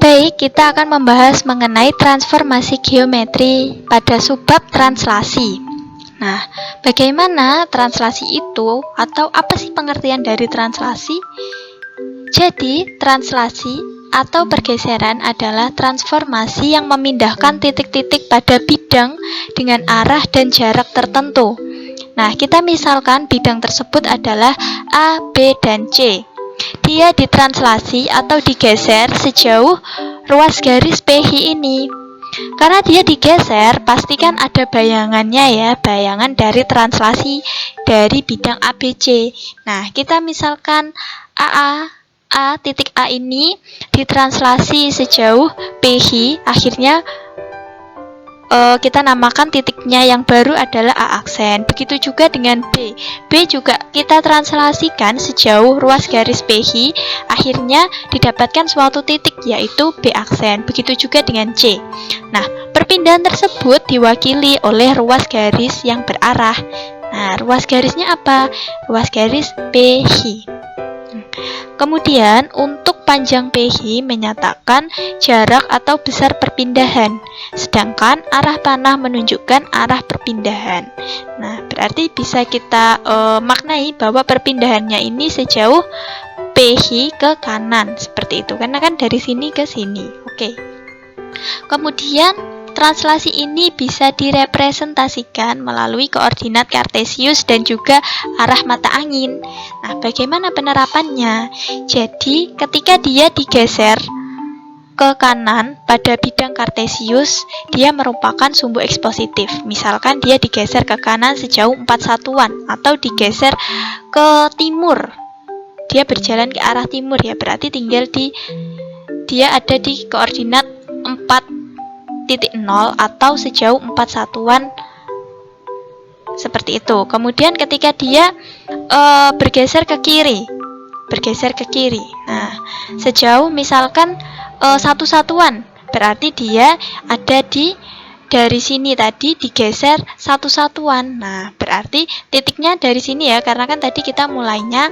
Baik, kita akan membahas mengenai transformasi geometri pada subbab translasi. Nah, bagaimana translasi itu atau apa sih pengertian dari translasi? Jadi, translasi atau pergeseran adalah transformasi yang memindahkan titik-titik pada bidang dengan arah dan jarak tertentu. Nah, kita misalkan bidang tersebut adalah A, B, dan C. Dia ditranslasi atau digeser sejauh ruas garis PH ini. Karena dia digeser, pastikan ada bayangannya ya, bayangan dari translasi dari bidang ABC. Nah, kita misalkan A titik A ini ditranslasi sejauh PH, akhirnya kita namakan titiknya yang baru adalah A aksen. Begitu juga dengan B. B juga kita translasikan sejauh ruas garis PH, akhirnya didapatkan suatu titik yaitu B aksen. Begitu juga dengan C. Nah, perpindahan tersebut diwakili oleh ruas garis yang berarah. Nah, ruas garisnya apa? Ruas garis PH. Kemudian untuk panjang PH menyatakan jarak atau besar perpindahan, sedangkan arah panah menunjukkan arah perpindahan. Nah, berarti bisa kita maknai bahwa perpindahannya ini sejauh PH ke kanan, seperti itu, karena kan dari sini ke sini. Oke. Kemudian translasi ini bisa direpresentasikan melalui koordinat kartesius dan juga arah mata angin. Nah, bagaimana penerapannya? Jadi, ketika dia digeser ke kanan pada bidang kartesius, dia merupakan sumbu X positif. Misalkan dia digeser ke kanan sejauh 4 satuan atau digeser ke timur. Dia berjalan ke arah timur ya, berarti dia ada di koordinat 4,0 atau sejauh 4 satuan seperti itu. Kemudian ketika dia bergeser ke kiri, nah sejauh misalkan 1 satuan, berarti dia ada dari sini tadi digeser 1 satuan. Nah, berarti titiknya dari sini ya, karena kan tadi kita mulainya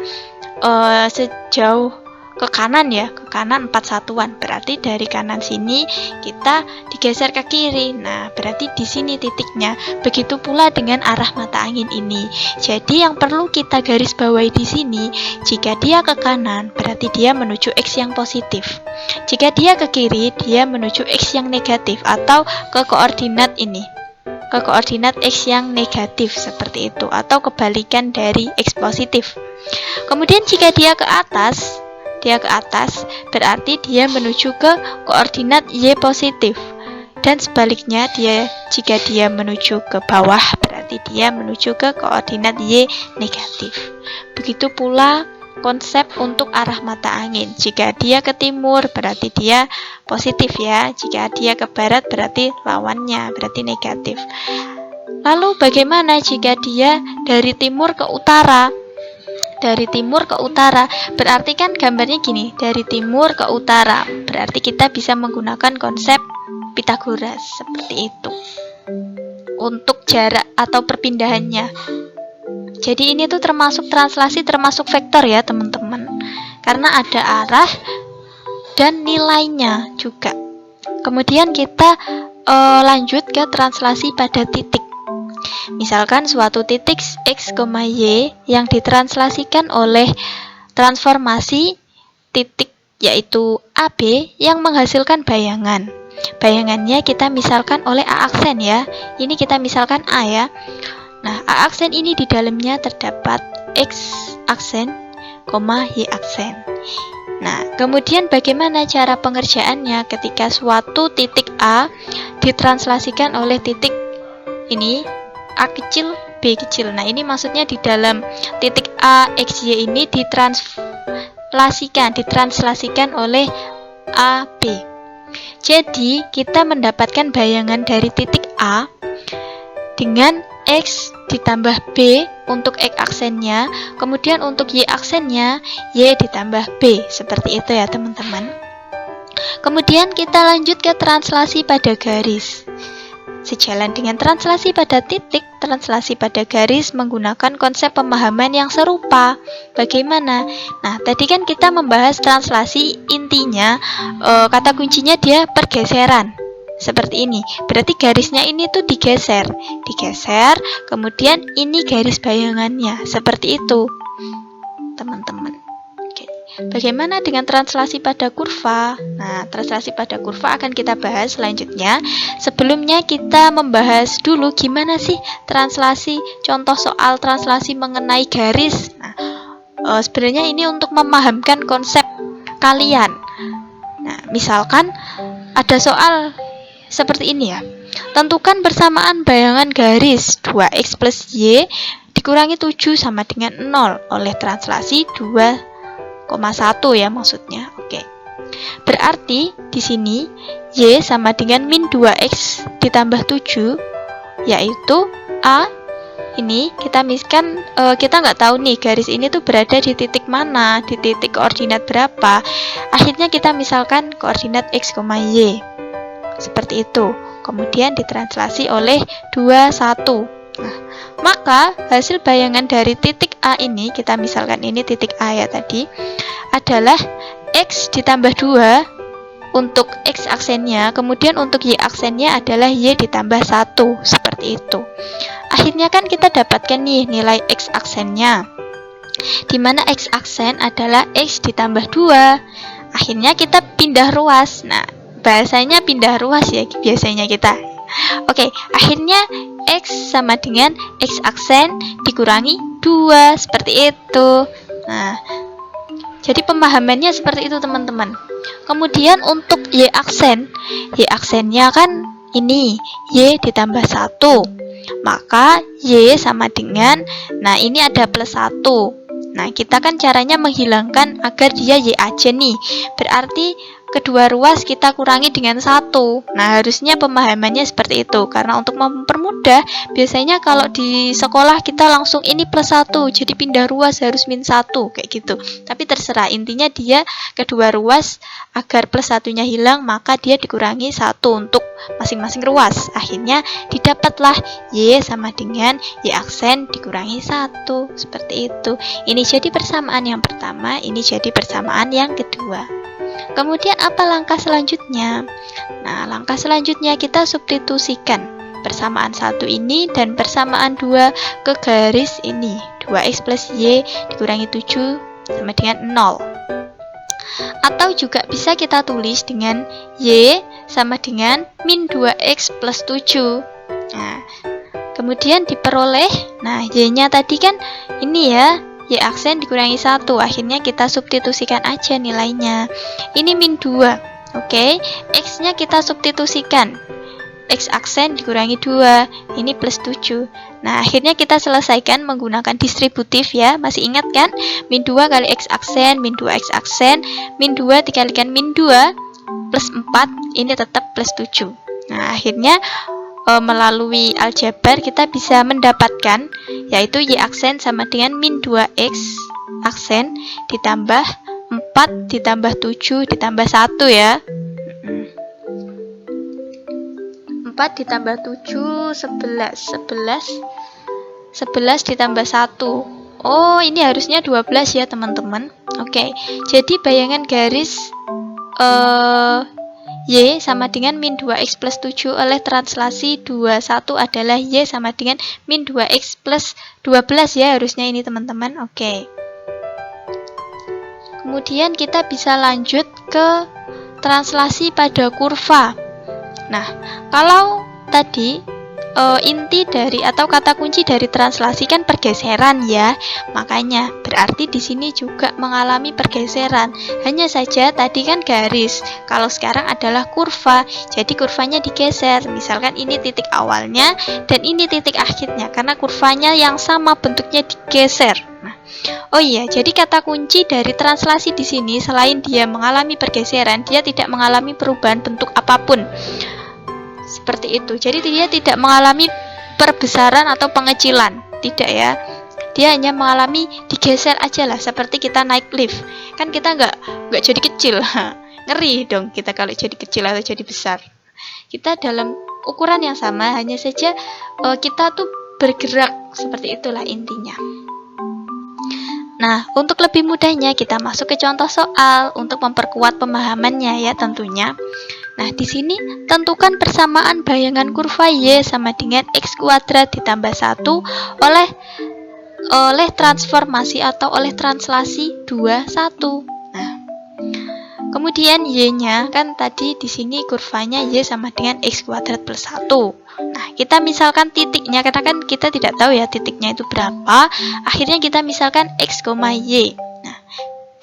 sejauh ke kanan ya, ke kanan 4 satuan. Berarti dari kanan sini kita digeser ke kiri. Nah, berarti di sini titiknya. Begitu pula dengan arah mata angin ini. Jadi yang perlu kita garis bawahi di sini, jika dia ke kanan, berarti dia menuju X yang positif. Jika dia ke kiri, dia menuju X yang negatif atau ke koordinat ini. Ke koordinat X yang negatif seperti itu, atau kebalikan dari X positif. Kemudian jika dia ke atas, berarti dia menuju ke koordinat Y positif. Dan sebaliknya, jika dia menuju ke bawah, berarti dia menuju ke koordinat Y negatif. Begitu pula konsep untuk arah mata angin. Jika dia ke timur, berarti dia positif ya. Jika dia ke barat, berarti lawannya, berarti negatif. Lalu bagaimana jika dia dari timur ke utara? Dari timur ke utara, berarti kan gambarnya gini, dari timur ke utara, berarti kita bisa menggunakan konsep Pythagoras seperti itu untuk jarak atau perpindahannya. Jadi ini tuh termasuk translasi, termasuk vektor ya teman-teman, karena ada arah dan nilainya juga. Kemudian kita lanjut ke translasi pada titik. Misalkan suatu titik X, Y yang ditranslasikan oleh transformasi titik yaitu AB yang menghasilkan bayangan. Bayangannya kita misalkan oleh A aksen ya. Ini kita misalkan A ya. Nah, A aksen ini di dalamnya terdapat X aksen, Y aksen. Nah, kemudian bagaimana cara pengerjaannya ketika suatu titik A ditranslasikan oleh titik ini A kecil, B kecil. Nah, ini maksudnya di dalam titik A, X, Y ini ditranslasikan oleh A, B. Jadi, kita mendapatkan bayangan dari titik A dengan X ditambah B untuk X aksennya, kemudian untuk Y aksennya, Y ditambah B. Seperti itu ya, teman-teman. Kemudian kita lanjut ke translasi pada garis. Sejalan dengan translasi pada titik, translasi pada garis menggunakan konsep pemahaman yang serupa. Bagaimana? Nah, tadi kan kita membahas translasi, intinya kata kuncinya dia pergeseran. Seperti ini. Berarti garisnya ini tuh digeser, kemudian ini garis bayangannya. Seperti itu, teman-teman. Bagaimana dengan translasi pada kurva? Nah, translasi pada kurva akan kita bahas selanjutnya. Sebelumnya kita membahas dulu gimana sih translasi, contoh soal translasi mengenai garis. Nah, sebenarnya ini untuk memahamkan konsep kalian. Nah, misalkan ada soal seperti ini ya. Tentukan persamaan bayangan garis 2x plus y dikurangi 7 sama dengan 0 oleh translasi 2,1 ya maksudnya. Oke. Berarti di sini y sama dengan min 2x ditambah 7, yaitu a ini kita misalkan kita nggak tahu nih garis ini tuh berada di titik mana, di titik koordinat berapa. Akhirnya kita misalkan koordinat x, y. Seperti itu. Kemudian ditranslasi oleh 21. Nah, maka hasil bayangan dari titik A ini, kita misalkan ini titik A ya tadi, adalah X ditambah 2 untuk X aksennya, kemudian untuk Y aksennya adalah Y ditambah 1, seperti itu. Akhirnya kan kita dapatkan nih nilai X aksennya, di mana X aksen adalah X ditambah 2. Akhirnya kita pindah ruas. Nah, bahasanya pindah ruas ya biasanya kita. Oke, akhirnya X sama dengan X aksen dikurangi 2, seperti itu. Nah, jadi pemahamannya seperti itu teman-teman. Kemudian untuk Y aksennya kan ini Y ditambah 1. Maka Y sama dengan, nah ini ada plus 1. Nah, kita kan caranya menghilangkan agar dia Y aja nih. Berarti kedua ruas kita kurangi dengan 1. Nah, harusnya pemahamannya seperti itu. Karena untuk mempermudah, biasanya kalau di sekolah kita langsung ini plus 1, jadi pindah ruas harus min 1, kayak gitu. Tapi terserah, intinya dia kedua ruas agar plus 1-nya hilang, maka dia dikurangi 1 untuk masing-masing ruas. Akhirnya didapatlah Y sama dengan Y aksen dikurangi 1, seperti itu. Ini jadi persamaan yang pertama, ini jadi persamaan yang kedua. Kemudian apa langkah selanjutnya? Nah, langkah selanjutnya kita substitusikan persamaan 1 ini dan persamaan 2 ke garis ini. 2x plus y dikurangi 7 sama dengan 0. Atau juga bisa kita tulis dengan y sama dengan min 2x plus 7. Nah, kemudian diperoleh, nah y-nya tadi kan ini ya, Y aksen dikurangi 1, akhirnya kita substitusikan aja nilainya. Ini min 2, oke. X-nya kita substitusikan, X aksen dikurangi 2, ini plus 7. Nah, akhirnya kita selesaikan menggunakan distributif ya, masih ingat kan? Min 2 kali X aksen, min 2X aksen, min 2 dikalikan min 2, plus 4, ini tetap plus 7. Nah, akhirnya melalui aljabar kita bisa mendapatkan, yaitu Y aksen sama dengan min 2X aksen ditambah 4 ditambah 7 ditambah 1 ya. 4 ditambah 7 11 ditambah 1. Oh, ini harusnya 12 ya teman-teman. Oke, jadi bayangan garis Y sama dengan min 2x plus 7 oleh translasi 21 adalah Y sama dengan min 2x plus 12 ya harusnya ini teman-teman. Oke. Kemudian kita bisa lanjut ke translasi pada kurva. Nah, kalau tadi inti dari atau kata kunci dari translasi kan pergeseran ya, makanya berarti di sini juga mengalami pergeseran. Hanya saja tadi kan garis, kalau sekarang adalah kurva, jadi kurvanya digeser. Misalkan ini titik awalnya dan ini titik akhirnya, karena kurvanya yang sama bentuknya digeser. Nah, oh iya, jadi kata kunci dari translasi di sini selain dia mengalami pergeseran, dia tidak mengalami perubahan bentuk apapun. Seperti itu. Jadi dia tidak mengalami perbesaran atau pengecilan, tidak ya. Dia hanya mengalami digeser aja lah, seperti kita naik lift. Kan kita nggak jadi kecil. Ngeri dong kita kalau jadi kecil atau jadi besar. Kita dalam ukuran yang sama, hanya saja kita tuh bergerak, seperti itulah intinya. Nah, untuk lebih mudahnya kita masuk ke contoh soal untuk memperkuat pemahamannya ya tentunya. Nah, di sini tentukan persamaan bayangan kurva Y sama dengan X kuadrat ditambah 1 oleh transformasi atau oleh translasi 21. Nah, kemudian Y-nya kan tadi di sini kurvanya Y sama dengan X kuadrat plus 1. Nah, kita misalkan titiknya, karena kan kita tidak tahu ya titiknya itu berapa. Akhirnya kita misalkan X, Y. Nah,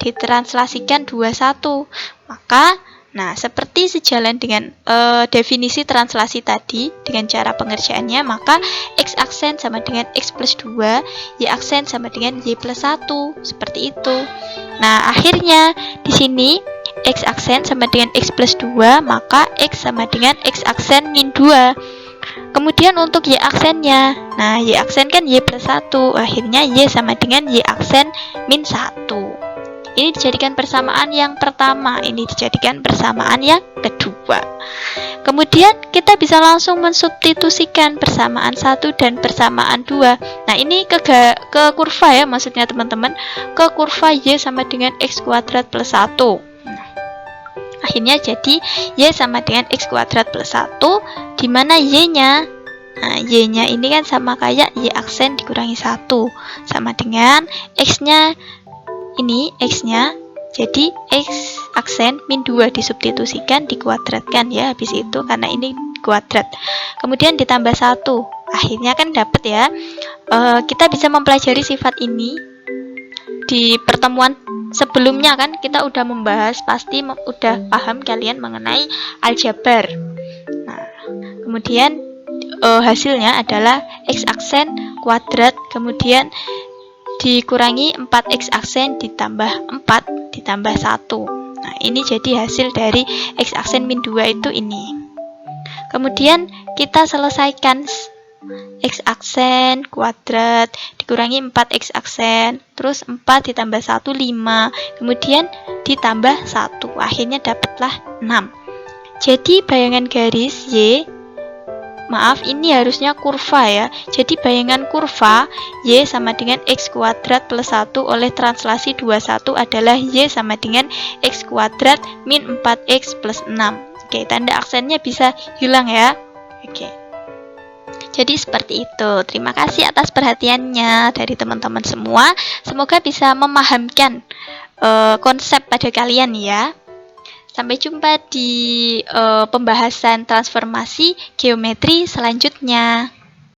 ditranslasikan 21. Maka, nah seperti sejalan dengan definisi translasi tadi, dengan cara pengerjaannya, maka X aksen sama dengan X plus 2, Y aksen sama dengan Y plus 1. Seperti itu. Nah, akhirnya di sini X aksen sama dengan X plus 2, maka X sama dengan X aksen min 2. Kemudian untuk Y aksennya, nah Y aksen kan Y plus 1, akhirnya Y sama dengan Y aksen min 1. Ini dijadikan persamaan yang pertama, ini dijadikan persamaan yang kedua. Kemudian kita bisa langsung mensubstitusikan persamaan 1 dan persamaan 2. Nah, ini ke kurva ya, maksudnya teman-teman, ke kurva Y sama dengan X kuadrat plus 1. Akhirnya jadi Y sama dengan X kuadrat plus 1, di mana Y-nya, nah Y-nya ini kan sama kayak Y aksen dikurangi 1, sama dengan X-nya, ini X-nya, jadi X aksen min 2 disubstitusikan, dikuadratkan ya, habis itu karena ini kuadrat. Kemudian ditambah 1, akhirnya kan dapat ya. Kita bisa mempelajari sifat ini di pertemuan sebelumnya kan kita udah membahas, pasti udah paham kalian mengenai aljabar. Nah, kemudian hasilnya adalah X aksen kuadrat, kemudian dikurangi 4X aksen ditambah 4 ditambah 1. Nah, ini jadi hasil dari X aksen min 2 itu ini. Kemudian kita selesaikan X aksen kuadrat dikurangi 4X aksen, terus 4 ditambah 1 5, kemudian ditambah 1, akhirnya dapatlah 6. Jadi bayangan garis Y, maaf ini harusnya kurva ya, jadi bayangan kurva Y sama dengan X kuadrat plus 1 oleh translasi 21 adalah Y sama dengan X kuadrat min 4X plus 6. Oke, tanda aksennya bisa hilang ya. Oke, jadi seperti itu. Terima kasih atas perhatiannya dari teman-teman semua. Semoga bisa memahamkan konsep pada kalian ya. Sampai jumpa di pembahasan transformasi geometri selanjutnya.